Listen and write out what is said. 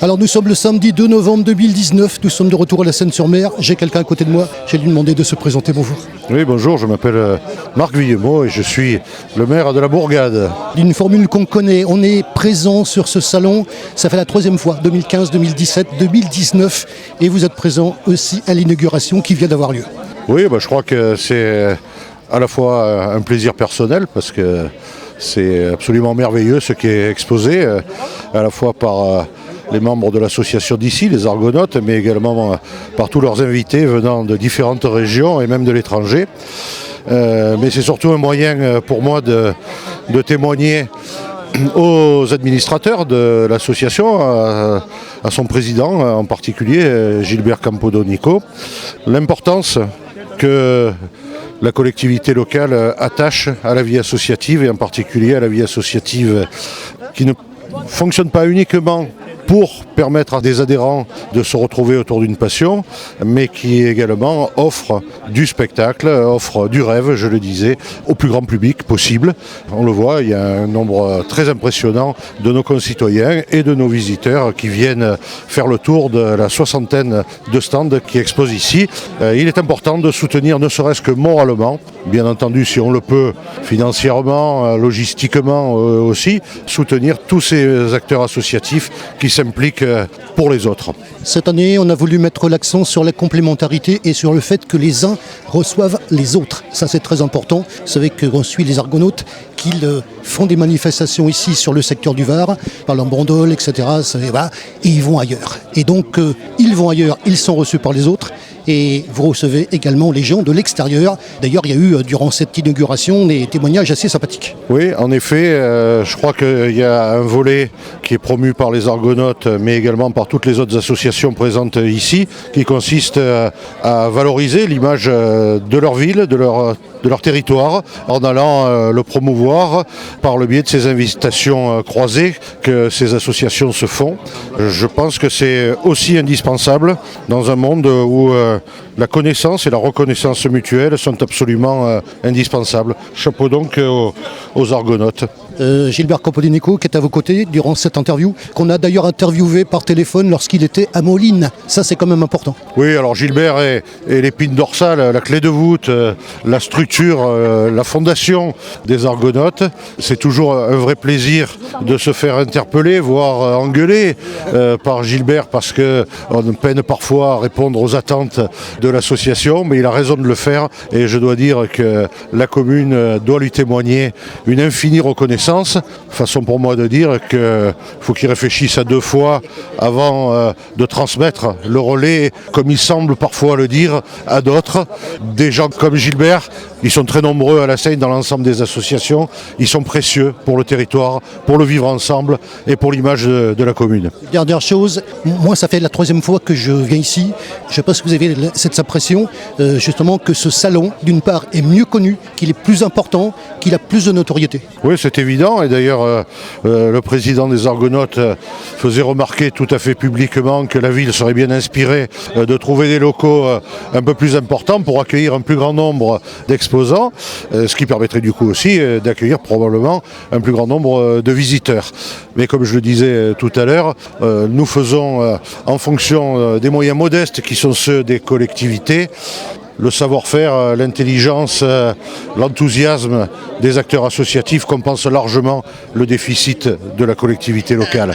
Alors nous sommes le samedi 2 novembre 2019, nous sommes de retour à la Seine-sur-Mer. J'ai quelqu'un à côté de moi, j'ai lui demandé de se présenter. Bonjour. Oui, bonjour, je m'appelle Marc Villemot et je suis le maire de la Bourgade. Une formule qu'on connaît, on est présent sur ce salon, ça fait la troisième fois, 2015, 2017, 2019, et vous êtes présent aussi à l'inauguration qui vient d'avoir lieu. Oui, je crois que c'est à la fois un plaisir personnel parce que c'est absolument merveilleux ce qui est exposé, à la fois par les membres de l'association d'ici, les Argonautes, mais également par tous leurs invités venant de différentes régions et même de l'étranger. Mais c'est surtout un moyen pour moi de témoigner aux administrateurs de l'association, à son président en particulier, Gilbert Campodonico, l'importance que la collectivité locale attache à la vie associative et en particulier à la vie associative qui ne fonctionne pas uniquement pour permettre à des adhérents de se retrouver autour d'une passion, mais qui également offre du spectacle, offre du rêve, je le disais, au plus grand public possible. On le voit, il y a un nombre très impressionnant de nos concitoyens et de nos visiteurs qui viennent faire le tour de la soixantaine de stands qui exposent ici. Il est important de soutenir, ne serait-ce que moralement, bien entendu si on le peut, financièrement, logistiquement aussi, soutenir tous ces acteurs associatifs qui s'impliquent pour les autres. Cette année, on a voulu mettre l'accent sur la complémentarité et sur le fait que les uns reçoivent les autres. Ça, c'est très important. Vous savez qu'on suit les Argonautes qu'ils font des manifestations ici sur le secteur du Var, par l'Ambandol, etc. Et ils vont ailleurs. Et donc, ils vont ailleurs, ils sont reçus par les autres. Et vous recevez également les gens de l'extérieur. D'ailleurs, il y a eu, durant cette inauguration, des témoignages assez sympathiques. Oui, en effet, je crois qu'il y a un volet qui est promu par les Argonautes, mais également par toutes les autres associations présentes ici, qui consiste à valoriser l'image de leur ville, de leur territoire, en allant le promouvoir par le biais de ces invitations croisées que ces associations se font. Je pense que c'est aussi indispensable dans un monde où la connaissance et la reconnaissance mutuelle sont absolument indispensables. Chapeau donc aux Argonautes. Gilbert Campodonico qui est à vos côtés durant cette interview, qu'on a d'ailleurs interviewé par téléphone lorsqu'il était à Moline. Ça, c'est quand même important. Oui, alors Gilbert est l'épine dorsale, la clé de voûte, la structure, la fondation des Argonautes. C'est toujours un vrai plaisir de se faire interpeller, voire engueuler par Gilbert parce qu'on peine parfois à répondre aux attentes de l'association, mais il a raison de le faire et je dois dire que la commune doit lui témoigner une infinie reconnaissance. Façon pour moi de dire qu'il faut qu'il réfléchisse à deux fois avant de transmettre le relais, comme il semble parfois le dire, à d'autres. Des gens comme Gilbert, ils sont très nombreux à la Seine dans l'ensemble des associations. Ils sont précieux pour le territoire, pour le vivre ensemble et pour l'image de la commune. Dernière chose, moi ça fait la troisième fois que je viens ici. Je pense que vous avez cette impression justement que ce salon, d'une part, est mieux connu, qu'il est plus important, qu'il a plus de notoriété. Oui, c'est évident. Et d'ailleurs, le président des Argonautes faisait remarquer tout à fait publiquement que la ville serait bien inspirée de trouver des locaux un peu plus importants pour accueillir un plus grand nombre d'exposants, ce qui permettrait du coup aussi d'accueillir probablement un plus grand nombre de visiteurs. Mais comme je le disais tout à l'heure, nous faisons en fonction des moyens modestes qui sont ceux des collectivités, le savoir-faire, l'intelligence, l'enthousiasme des acteurs associatifs compense largement le déficit de la collectivité locale.